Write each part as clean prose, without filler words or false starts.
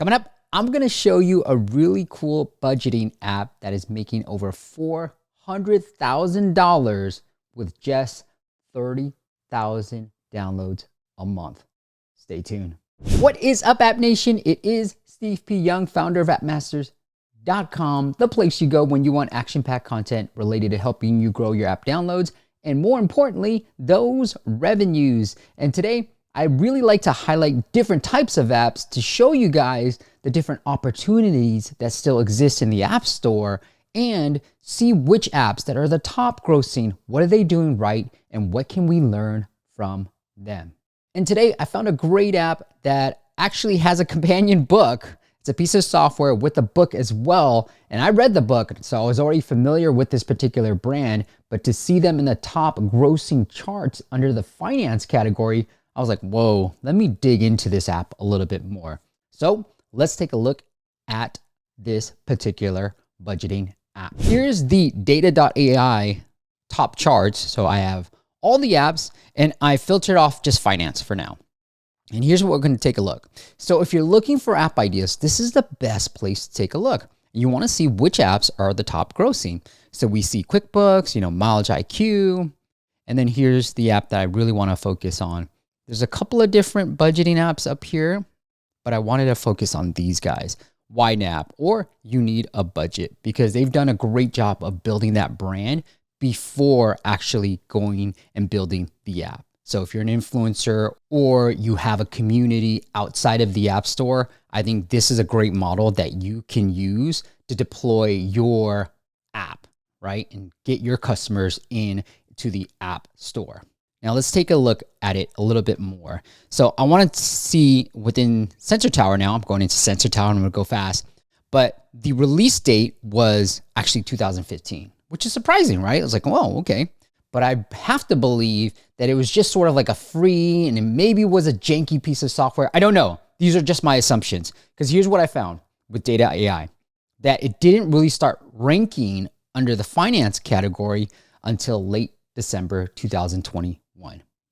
Coming up, I'm going to show you a really cool budgeting app that is making over $400,000 with just 30,000 downloads a month. Stay tuned. What is up, App Nation? It is Steve P. Young, founder of appmasters.com, the place you go when you want action-packed content related to helping you grow your app downloads and, more importantly, those revenues. And today, I really like to highlight different types of apps to show you guys the different opportunities that still exist in the App Store and see which apps that are the top grossing, what are they doing right, and what can we learn from them. And today I found a great app that actually has a companion book. It's a piece of software with a book as well. And I read the book, so I was already familiar with this particular brand, but to see them in the top grossing charts under the finance category, I was like, whoa, let me dig into this app a little bit more. So let's take a look at this particular budgeting app. Here's the data.ai top charts. So I have all the apps and I filtered off just finance for now. And here's what we're going to take a look. So if you're looking for app ideas, this is the best place to take a look. You want to see which apps are the top grossing. So we see QuickBooks, Mileage IQ, and then here's the app that I really want to focus on. There's a couple of different budgeting apps up here, but I wanted to focus on these guys, YNAB, or You Need a Budget, because they've done a great job of building that brand before actually going and building the app. So if you're an influencer or you have a community outside of the App Store, I think this is a great model that you can use to deploy your app, right? And get your customers in to the App Store. Now let's take a look at it a little bit more. So I want to see within Sensor Tower now, I'm going into Sensor Tower and I'm going to go fast, but the release date was actually 2015, which is surprising, right? I was like, whoa, okay. But I have to believe that it was just sort of like a free and it maybe was a janky piece of software. I don't know. These are just my assumptions, because here's what I found with Data AI, that it didn't really start ranking under the finance category until late December 2021.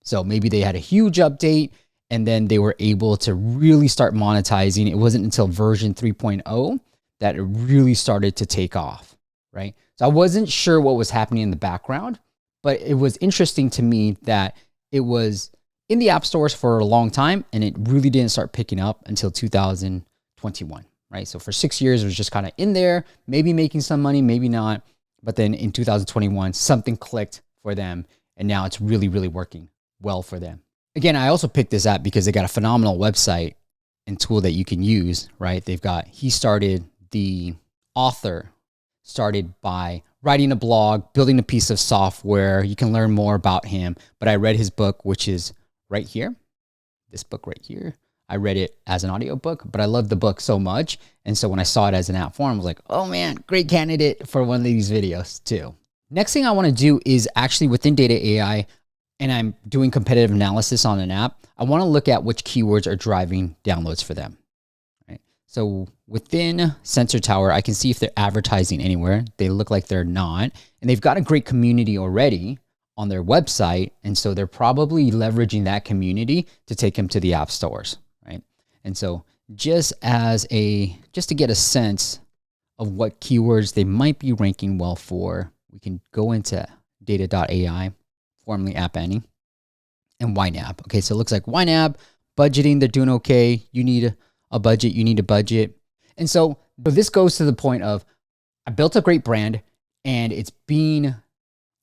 So maybe they had a huge update and then they were able to really start monetizing. It wasn't until version 3.0 that it really started to take off, right? So I wasn't sure what was happening in the background, but it was interesting to me that it was in the app stores for a long time and it really didn't start picking up until 2021, right? So for 6 years, it was just kind of in there, maybe making some money, maybe not. But then in 2021, something clicked for them. And now it's really, really working well for them. Again, I also picked this app because they got a phenomenal website and tool that you can use, right? The author started by writing a blog, building a piece of software. You can learn more about him. But I read his book, which is right here. This book right here. I read it as an audiobook, but I loved the book so much. And so when I saw it as an app form, I was like, oh man, great candidate for one of these videos too. Next thing I want to do is actually within Data AI, and I'm doing competitive analysis on an app, I want to look at which keywords are driving downloads for them. Right? So within Sensor Tower, I can see if they're advertising anywhere. They look like they're not. And they've got a great community already on their website. And so they're probably leveraging that community to take them to the app stores, right? And so just to get a sense of what keywords they might be ranking well for, we can go into data.ai, formerly App Annie, and YNAB. Okay, so it looks like YNAB, budgeting, they're doing okay. You need a budget, you need a budget. And so this goes to the point of, I built a great brand and it's being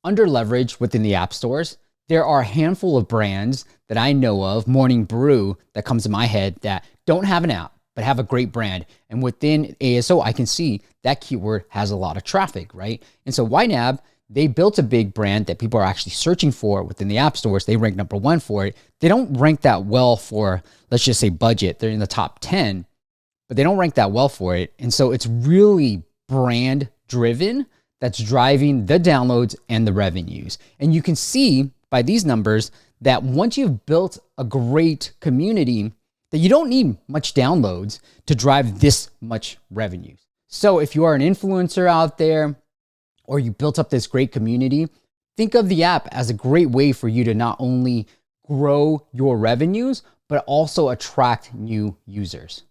under leveraged within the app stores. There are a handful of brands that I know of, Morning Brew, that comes to my head, that don't have an app, but have a great brand. And within ASO, I can see that keyword has a lot of traffic, right? And so YNAB, they built a big brand that people are actually searching for within the app stores. They rank number 1 for it. They don't rank that well for, let's just say, budget. They're in the top 10, but they don't rank that well for it. And so it's really brand driven that's driving the downloads and the revenues. And you can see by these numbers that once you've built a great community, that you don't need much downloads to drive this much revenue. So if you are an influencer out there or you built up this great community, think of the app as a great way for you to not only grow your revenues, but also attract new users.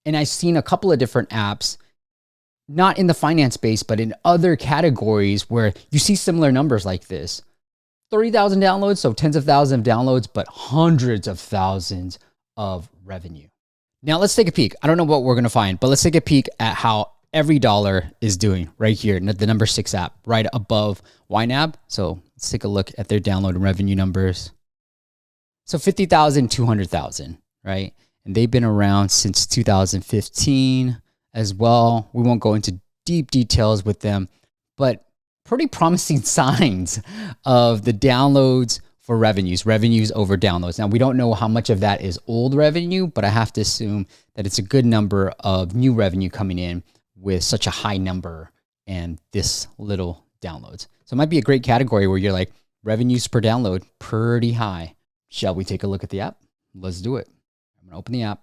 And I've seen a couple of different apps, not in the finance space, but in other categories where you see similar numbers like this. 30,000 downloads, so tens of thousands of downloads, but hundreds of thousands of revenue. Now let's take a peek. I don't know what we're gonna find, but let's take a peek at how every dollar is doing right here, the number 6 app, right above YNAB. So let's take a look at their download and revenue numbers. So 50,000, 200,000, right? And they've been around since 2015 as well. We won't go into deep details with them, but pretty promising signs of the downloads for revenues over downloads. Now, we don't know how much of that is old revenue, but I have to assume that it's a good number of new revenue coming in with such a high number and this little downloads. So it might be a great category where you're like, revenues per download, pretty high. Shall we take a look at the app? Let's do it. I'm gonna open the app.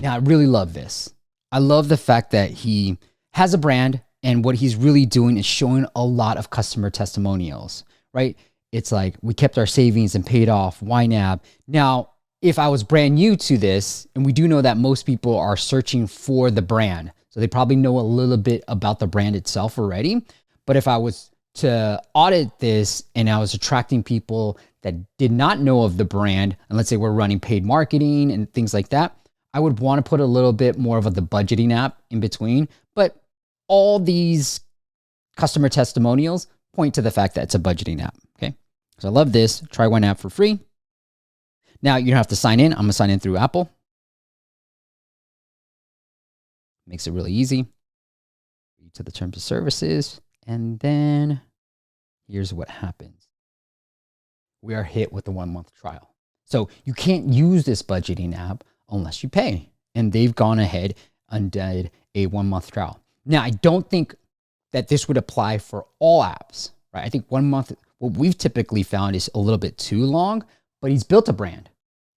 Now, I really love this. I love the fact that he has a brand, and what he's really doing is showing a lot of customer testimonials, right? It's like, we kept our savings and paid off YNAB. Now, if I was brand new to this, and we do know that most people are searching for the brand, so they probably know a little bit about the brand itself already. But if I was to audit this and I was attracting people that did not know of the brand, and let's say we're running paid marketing and things like that, I would want to put a little bit more of the budgeting app in between. But all these customer testimonials point to the fact that it's a budgeting app, okay? So I love this. Try one app for free. Now you don't have to sign in. I'm gonna sign in through Apple. Makes it really easy. Read to the terms of services, and then here's what happens. We are hit with the 1-month trial. So you can't use this budgeting app unless you pay. And they've gone ahead and did a 1-month trial. Now, I don't think that this would apply for all apps, right? I think 1 month, what we've typically found is a little bit too long, but he's built a brand,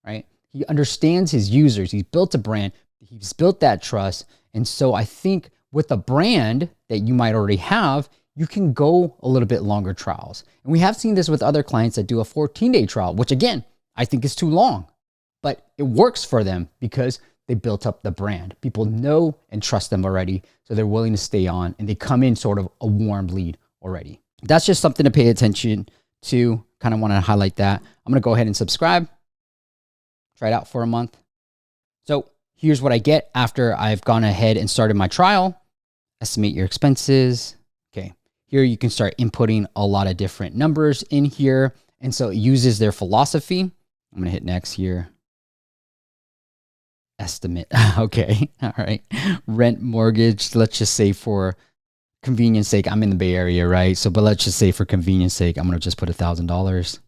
right? He understands his users. He's built a brand. He's built that trust. And so I think with a brand that you might already have, you can go a little bit longer trials. And we have seen this with other clients that do a 14-day trial, which again, I think is too long, but it works for them because they built up the brand. People know and trust them already, so they're willing to stay on, and they come in sort of a warm lead already. That's just something to pay attention to. Kind of want to highlight that. I'm going to go ahead and subscribe. Try it out for a month. So here's what I get after I've gone ahead and started my trial. Estimate your expenses. Okay. Here you can start inputting a lot of different numbers in here. And so it uses their philosophy. I'm going to hit next here. Estimate. Okay. All right. Rent, mortgage. Let's just say for convenience sake, I'm in the Bay Area, right? So, but let's just say for convenience sake, I'm going to just put $1,000.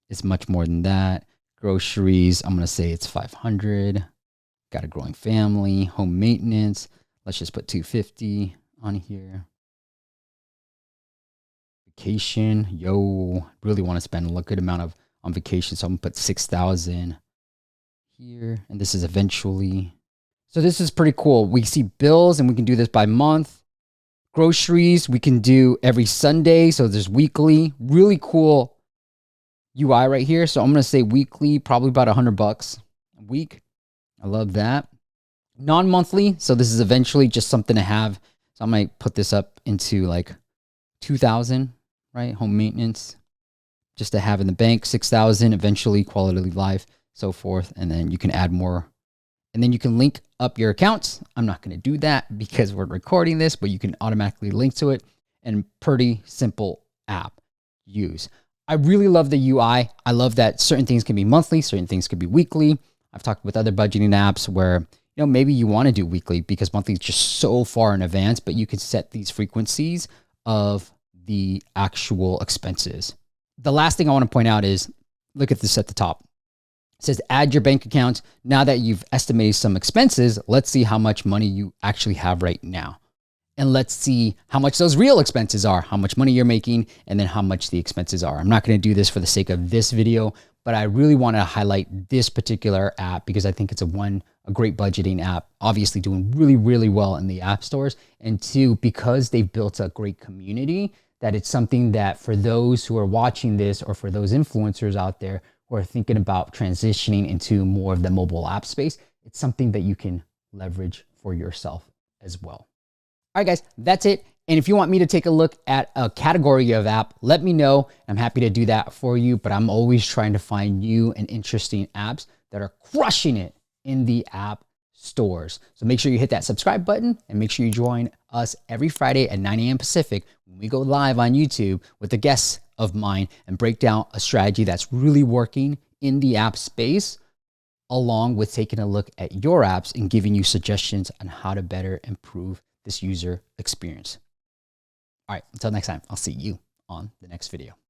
It's much more than that. Groceries. I'm going to say it's $500. Got a growing family, home maintenance. Let's just put $250 on here. Vacation. Yo, really want to spend a good amount on vacation. So I'm going to put $6,000 here. And this is eventually. So this is pretty cool. We see bills and we can do this by month. Groceries, we can do every Sunday. So there's weekly. Really cool UI right here. So I'm going to say weekly, probably about $100 a week. I love that. Non-monthly. So this is eventually just something to have. So I might put this up into like 2,000, right? Home maintenance, just to have in the bank. 6,000, eventually quality of life, so forth. And then you can add more. And then you can link up your accounts. I'm not going to do that because we're recording this, but you can automatically link to it. And pretty simple app use. I really love the UI. I love that certain things can be monthly, certain things could be weekly. I've talked with other budgeting apps where, you know, maybe you want to do weekly because monthly is just so far in advance, but you can set these frequencies of the actual expenses. The last thing I want to point out is, look at this at the top. It says add your bank account. Now that you've estimated some expenses, let's see how much money you actually have right now. And let's see how much those real expenses are, how much money you're making, and then how much the expenses are. I'm not going to do this for the sake of this video, but I really want to highlight this particular app because I think it's a great budgeting app, obviously doing really, really well in the app stores. And two, because they've built a great community, that it's something that for those who are watching this or for those influencers out there who are thinking about transitioning into more of the mobile app space, it's something that you can leverage for yourself as well. All right, guys, that's it. And if you want me to take a look at a category of app, let me know. I'm happy to do that for you, but I'm always trying to find new and interesting apps that are crushing it in the app stores. So make sure you hit that subscribe button and make sure you join us every Friday at 9 a.m. Pacific when we go live on YouTube with a guest of mine and break down a strategy that's really working in the app space, along with taking a look at your apps and giving you suggestions on how to better improve this user experience. All right, until next time, I'll see you on the next video.